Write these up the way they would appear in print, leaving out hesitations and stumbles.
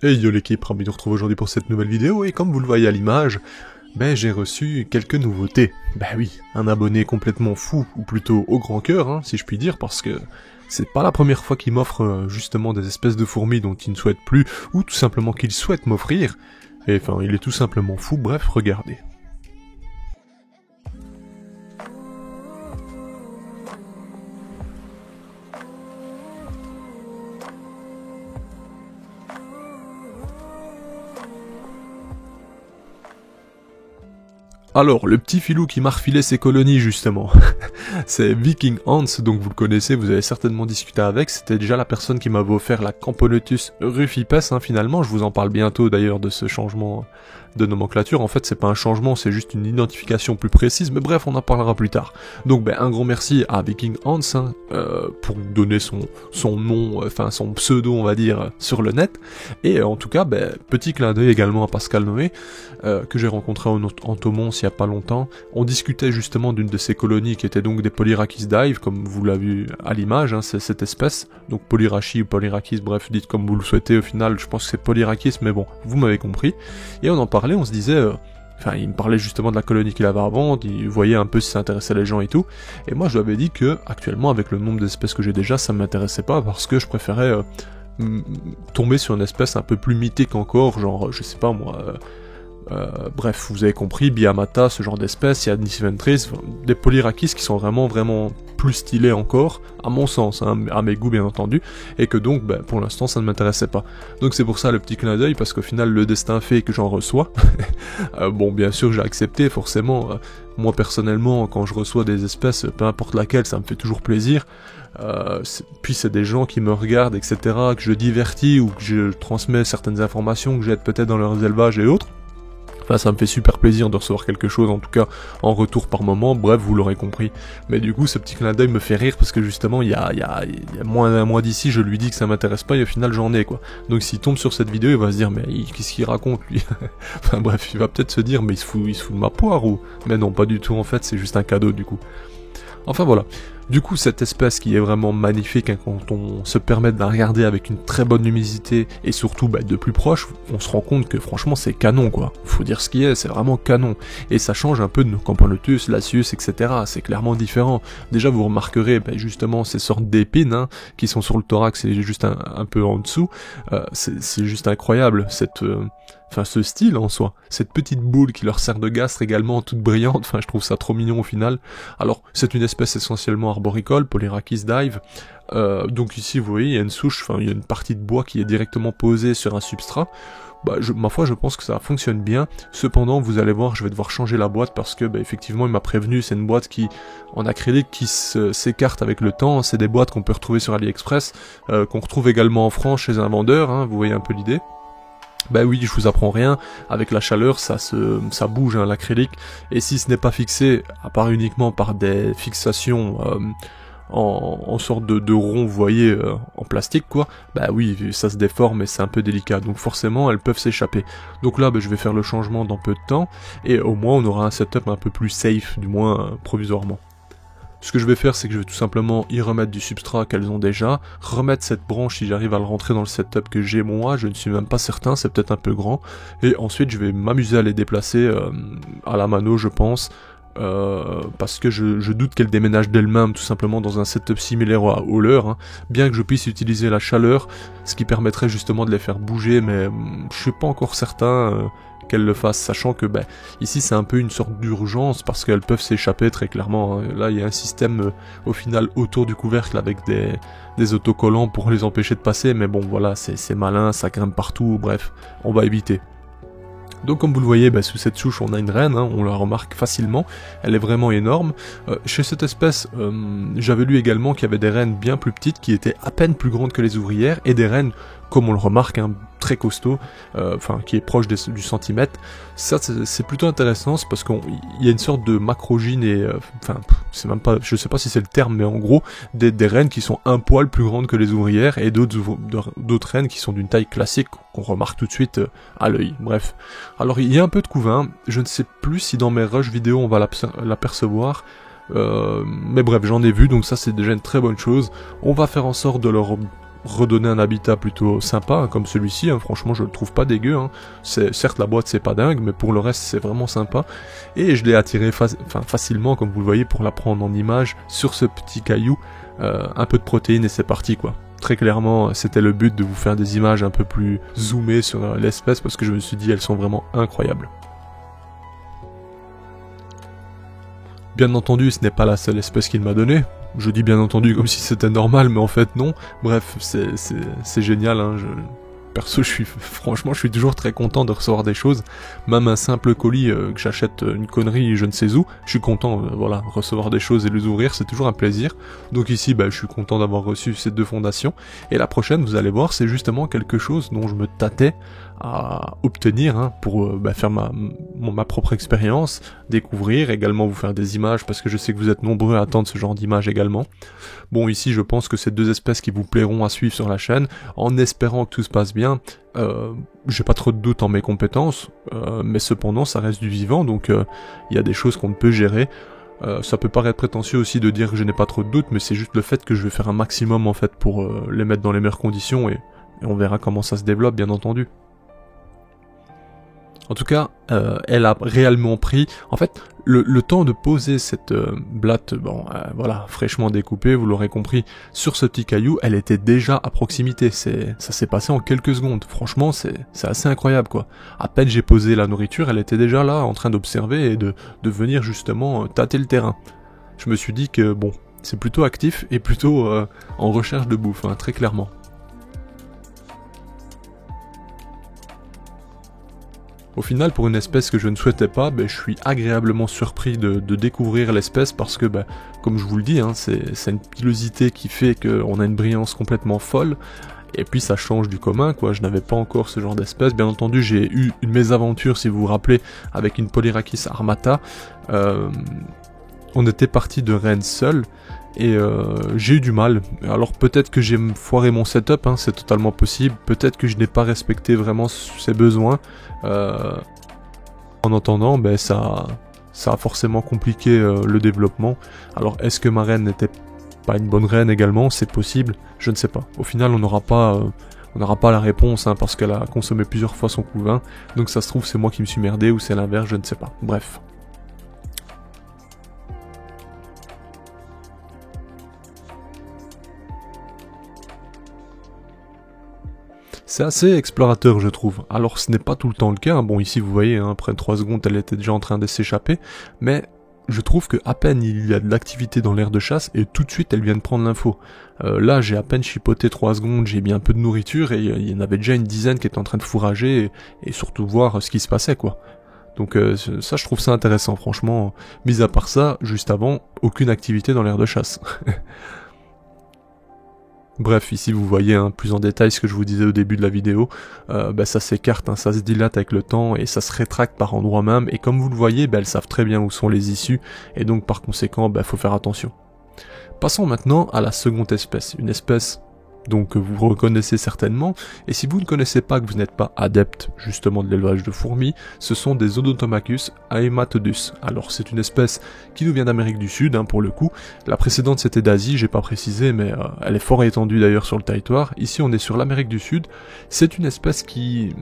Hey yo l'équipe, ravi de nous retrouver aujourd'hui pour cette nouvelle vidéo, et comme vous le voyez à l'image, j'ai reçu quelques nouveautés. Oui, un abonné complètement fou, ou plutôt au grand cœur, hein, si je puis dire, parce que c'est pas la première fois qu'il m'offre justement des espèces de fourmis dont il ne souhaite plus, ou tout simplement qu'il souhaite m'offrir, et enfin il est tout simplement fou, bref, regardez. Alors, le petit filou qui m'a refilé ses colonies, justement, c'est Viking Hans, donc vous le connaissez, vous avez certainement discuté avec, c'était déjà la personne qui m'avait offert la Camponotus rufipes, hein, finalement, je vous en parle bientôt d'ailleurs de ce changement de nomenclature. En fait c'est pas un changement, c'est juste une identification plus précise, mais bref on en parlera plus tard. Donc un grand merci à Viking Hans hein, pour donner son nom, enfin son pseudo on va dire sur le net, et en tout cas petit clin d'œil également à Pascal Noé, que j'ai rencontré en Thomons il y a pas longtemps. On discutait justement d'une de ces colonies qui était donc des Polyrachis dive, comme vous l'avez vu à l'image, hein, c'est cette espèce, donc Polyrachis ou Polyrachis, bref dites comme vous le souhaitez, au final je pense que c'est Polyrachis, mais bon, vous m'avez compris, et on en parlait, on se disait, enfin il me parlait justement de la colonie qu'il avait avant, il voyait un peu si ça intéressait les gens et tout, et moi je lui avais dit que actuellement avec le nombre d'espèces que j'ai déjà, ça m'intéressait pas parce que je préférais tomber sur une espèce un peu plus mythique encore, genre je sais pas moi, bref vous avez compris, Biamata, ce genre d'espèces, il y a Nisventris, des Polyrachis qui sont vraiment plus stylés encore, à mon sens, hein, à mes goûts bien entendu, et que donc pour l'instant ça ne m'intéressait pas. Donc c'est pour ça le petit clin d'œil, parce qu'au final le destin fait que j'en reçois. Bon bien sûr j'ai accepté forcément, moi personnellement quand je reçois des espèces, peu importe laquelle, ça me fait toujours plaisir. Puis c'est des gens qui me regardent, etc., que je divertis ou que je transmets certaines informations que j'aide peut-être dans leurs élevages et autres. Enfin, ça me fait super plaisir de recevoir quelque chose, en tout cas, en retour par moment, bref, vous l'aurez compris. Mais du coup, ce petit clin d'œil me fait rire, parce que justement, il y a moins d'un mois d'ici, je lui dis que ça m'intéresse pas, et au final, j'en ai, quoi. Donc s'il tombe sur cette vidéo, il va se dire, mais qu'est-ce qu'il raconte, lui? Enfin bref, il va peut-être se dire, mais il se fout de ma poire, ou... Mais non, pas du tout, en fait, c'est juste un cadeau, du coup. Enfin voilà. Du coup, cette espèce qui est vraiment magnifique, hein, quand on se permet de la regarder avec une très bonne luminosité et surtout de plus proche, on se rend compte que franchement c'est canon quoi. Faut dire ce qui est, c'est vraiment canon. Et ça change un peu de nos Camponotus, Lasius, etc. C'est clairement différent. Déjà vous remarquerez justement ces sortes d'épines hein, qui sont sur le thorax et juste un peu en dessous. C'est juste incroyable ce style en soi, cette petite boule qui leur sert de gastre également, toute brillante, enfin je trouve ça trop mignon au final. Alors c'est une espèce essentiellement arboricole, Polyrachis dive, donc ici vous voyez il y a une souche, enfin il y a une partie de bois qui est directement posée sur un substrat. Ma foi je pense que ça fonctionne bien, cependant vous allez voir je vais devoir changer la boîte parce que effectivement il m'a prévenu, c'est une boîte qui en acrylique qui s'écarte avec le temps, c'est des boîtes qu'on peut retrouver sur AliExpress, qu'on retrouve également en France chez un vendeur, hein, vous voyez un peu l'idée. Oui, je vous apprends rien, avec la chaleur ça bouge hein, l'acrylique, et si ce n'est pas fixé, à part uniquement par des fixations en sorte de rond, vous voyez, en plastique quoi, oui, ça se déforme et c'est un peu délicat, donc forcément elles peuvent s'échapper. Donc là je vais faire le changement dans peu de temps, et au moins on aura un setup un peu plus safe, du moins provisoirement. Ce que je vais faire, c'est que je vais tout simplement y remettre du substrat qu'elles ont déjà, remettre cette branche si j'arrive à le rentrer dans le setup que j'ai moi, je ne suis même pas certain, c'est peut-être un peu grand, et ensuite je vais m'amuser à les déplacer à la mano je pense, parce que je doute qu'elle déménage d'elle-même tout simplement dans un setup similaire au leur, hein, bien que je puisse utiliser la chaleur, ce qui permettrait justement de les faire bouger, mais je suis pas encore certain qu'elle le fasse, sachant que ici c'est un peu une sorte d'urgence parce qu'elles peuvent s'échapper très clairement, hein. Là il y a un système au final autour du couvercle avec des autocollants pour les empêcher de passer, mais bon voilà, c'est malin, ça grimpe partout, bref, on va éviter. Donc comme vous le voyez, sous cette souche on a une reine, hein, on la remarque facilement, elle est vraiment énorme. Chez cette espèce, j'avais lu également qu'il y avait des reines bien plus petites qui étaient à peine plus grandes que les ouvrières, et des reines, comme on le remarque, hein, très costaud, qui est proche du centimètre. Ça c'est plutôt intéressant, c'est parce qu'il y a une sorte de macrogyne et c'est même pas, je sais pas si c'est le terme, mais en gros des reines qui sont un poil plus grandes que les ouvrières, et d'autres reines qui sont d'une taille classique qu'on remarque tout de suite à l'œil. Bref, alors il y a un peu de couvain, je ne sais plus si dans mes rushs vidéo on va l'apercevoir, mais bref j'en ai vu, donc ça c'est déjà une très bonne chose. On va faire en sorte de leur redonner un habitat plutôt sympa, hein, comme celui-ci, hein. Franchement je le trouve pas dégueu, hein. Certes la boîte c'est pas dingue, mais pour le reste c'est vraiment sympa, et je l'ai attiré facilement, comme vous le voyez, pour la prendre en image sur ce petit caillou, un peu de protéines et c'est parti quoi. Très clairement c'était le but de vous faire des images un peu plus zoomées sur l'espèce, parce que je me suis dit elles sont vraiment incroyables. Bien entendu, ce n'est pas la seule espèce qu'il m'a donnée. Je dis bien entendu comme si c'était normal, mais en fait non. Bref, c'est génial, hein. Perso, franchement, je suis toujours très content de recevoir des choses. Même un simple colis que j'achète une connerie, je ne sais où, je suis content, voilà, recevoir des choses et les ouvrir, c'est toujours un plaisir. Donc ici, je suis content d'avoir reçu ces 2 fondations. Et la prochaine, vous allez voir, c'est justement quelque chose dont je me tâtais à obtenir, hein, pour faire ma propre expérience, découvrir, également vous faire des images, parce que je sais que vous êtes nombreux à attendre ce genre d'images également. Bon, ici je pense que c'est 2 espèces qui vous plairont à suivre sur la chaîne, en espérant que tout se passe bien. J'ai pas trop de doute en mes compétences, mais cependant ça reste du vivant, donc il y a des choses qu'on ne peut gérer. Ça peut paraître prétentieux aussi de dire que je n'ai pas trop de doute, mais c'est juste le fait que je vais faire un maximum en fait pour les mettre dans les meilleures conditions, et on verra comment ça se développe, bien entendu. En tout cas, elle a réellement pris, en fait, le temps de poser cette blatte, voilà, fraîchement découpée, vous l'aurez compris, sur ce petit caillou, elle était déjà à proximité. Ça s'est passé en quelques secondes. Franchement, c'est assez incroyable, quoi. À peine j'ai posé la nourriture, elle était déjà là, en train d'observer et de venir justement tâter le terrain. Je me suis dit que, bon, c'est plutôt actif et plutôt en recherche de bouffe, hein, très clairement. Au final, pour une espèce que je ne souhaitais pas, je suis agréablement surpris de découvrir l'espèce, parce que, comme je vous le dis, hein, c'est une pilosité qui fait qu'on a une brillance complètement folle, et puis ça change du commun, quoi. Je n'avais pas encore ce genre d'espèce. Bien entendu, j'ai eu une mésaventure, si vous vous rappelez, avec une Polyrhachis armata. On était parti de Rennes seul, et j'ai eu du mal. Alors peut-être que j'ai foiré mon setup, hein, c'est totalement possible. Peut-être que je n'ai pas respecté vraiment ses besoins. En entendant, ça a forcément compliqué le développement. Alors est-ce que ma reine n'était pas une bonne reine également? C'est possible, je ne sais pas. Au final, on n'aura pas la réponse, hein, parce qu'elle a consommé plusieurs fois son couvain. Donc ça se trouve, c'est moi qui me suis merdé, ou c'est l'inverse, je ne sais pas. Bref. C'est assez explorateur, je trouve. Alors ce n'est pas tout le temps le cas, bon ici vous voyez, hein, après 3 secondes elle était déjà en train de s'échapper, mais je trouve que à peine il y a de l'activité dans l'aire de chasse, et tout de suite elle vient de prendre l'info. Là j'ai à peine chipoté 3 secondes, j'ai mis un peu de nourriture, et il y en avait déjà une dizaine qui étaient en train de fourrager, et surtout voir ce qui se passait, quoi. Donc ça je trouve ça intéressant, franchement. Mis à part ça, juste avant, aucune activité dans l'aire de chasse. Bref, ici vous voyez, hein, plus en détail ce que je vous disais au début de la vidéo, ça s'écarte, hein, ça se dilate avec le temps et ça se rétracte par endroits même, et comme vous le voyez, elles savent très bien où sont les issues, et donc par conséquent, faut faire attention. Passons maintenant à la seconde espèce, une espèce donc que vous reconnaissez certainement, et si vous ne connaissez pas, que vous n'êtes pas adepte justement de l'élevage de fourmis, ce sont des Odontomachus haematodus. Alors c'est une espèce qui nous vient d'Amérique du Sud, hein, pour le coup. La précédente c'était d'Asie, j'ai pas précisé, mais elle est fort étendue d'ailleurs sur le territoire. Ici on est sur l'Amérique du Sud. C'est une espèce qui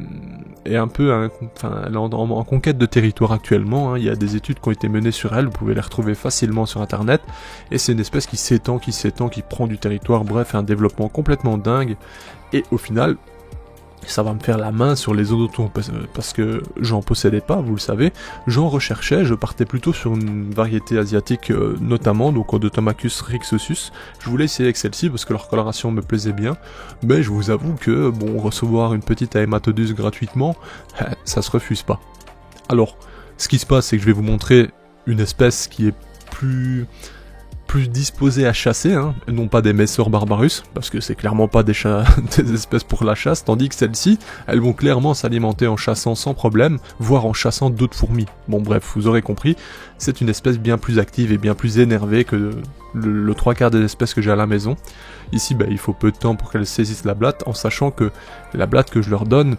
est un peu, elle est en conquête de territoire actuellement, hein. Il y a des études qui ont été menées sur elle, vous pouvez les retrouver facilement sur internet, et c'est une espèce qui s'étend, qui prend du territoire, bref, un développement complètement dingue, et au final ça va me faire la main sur les odontons, parce que j'en possédais pas, vous le savez, j'en recherchais, je partais plutôt sur une variété asiatique notamment, donc Odontomachus rixosus. Je voulais essayer avec celle-ci parce que leur coloration me plaisait bien, mais je vous avoue que, bon, recevoir une petite Haematodus gratuitement, ça se refuse pas. Alors, ce qui se passe, c'est que je vais vous montrer une espèce qui est plus disposés à chasser, hein, non pas des Messor barbarus, parce que c'est clairement pas des espèces pour la chasse, tandis que celles-ci, elles vont clairement s'alimenter en chassant sans problème, voire en chassant d'autres fourmis. Bon bref, vous aurez compris, c'est une espèce bien plus active et bien plus énervée que le 3/4 des espèces que j'ai à la maison. Ici, il faut peu de temps pour qu'elles saisissent la blatte, en sachant que la blatte que je leur donne,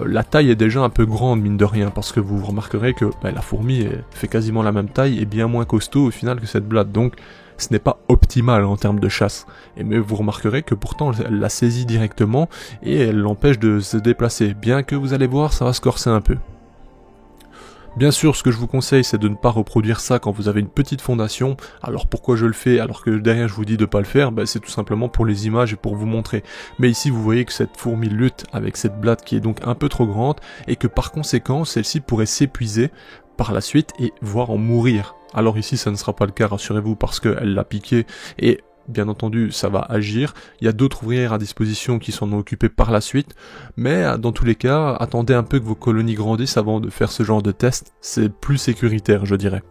la taille est déjà un peu grande, mine de rien, parce que vous remarquerez que la fourmi fait quasiment la même taille et bien moins costaud au final que cette blatte, donc ce n'est pas optimal en termes de chasse. Mais vous remarquerez que pourtant elle la saisit directement et elle l'empêche de se déplacer, bien que vous allez voir ça va se corser un peu. Bien sûr, ce que je vous conseille, c'est de ne pas reproduire ça quand vous avez une petite fondation. Alors pourquoi je le fais alors que derrière je vous dis de pas le faire? C'est tout simplement pour les images et pour vous montrer. Mais ici, vous voyez que cette fourmi lutte avec cette blatte qui est donc un peu trop grande et que par conséquent, celle-ci pourrait s'épuiser par la suite et voire en mourir. Alors ici, ça ne sera pas le cas, rassurez-vous, parce qu'elle l'a piqué et bien entendu, ça va agir. Il y a d'autres ouvrières à disposition qui s'en ont occupées par la suite. Mais dans tous les cas, attendez un peu que vos colonies grandissent avant de faire ce genre de test. C'est plus sécuritaire, je dirais.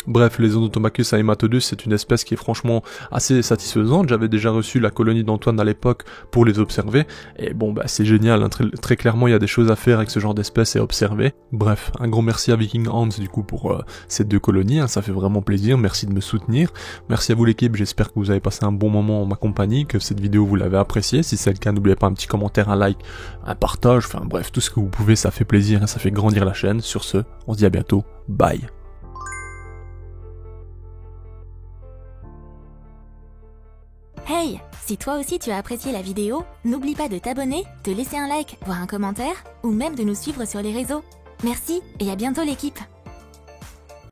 Bref, les Odontomachus haematodus, c'est une espèce qui est franchement assez satisfaisante. J'avais déjà reçu la colonie d'Antoine à l'époque pour les observer. Et bon, c'est génial, hein. Très clairement, il y a des choses à faire avec ce genre d'espèce et observer. Bref, un gros merci à Viking Hans du coup pour ces 2 colonies, hein. Ça fait vraiment plaisir, merci de me soutenir. Merci à vous l'équipe, j'espère que vous avez passé un bon moment en ma compagnie, que cette vidéo vous l'avez appréciée. Si c'est le cas, n'oubliez pas un petit commentaire, un like, un partage, enfin bref, tout ce que vous pouvez, ça fait plaisir et ça fait grandir la chaîne. Sur ce, on se dit à bientôt, bye. Hey, si toi aussi tu as apprécié la vidéo, n'oublie pas de t'abonner, de laisser un like, voire un commentaire, ou même de nous suivre sur les réseaux. Merci et à bientôt l'équipe.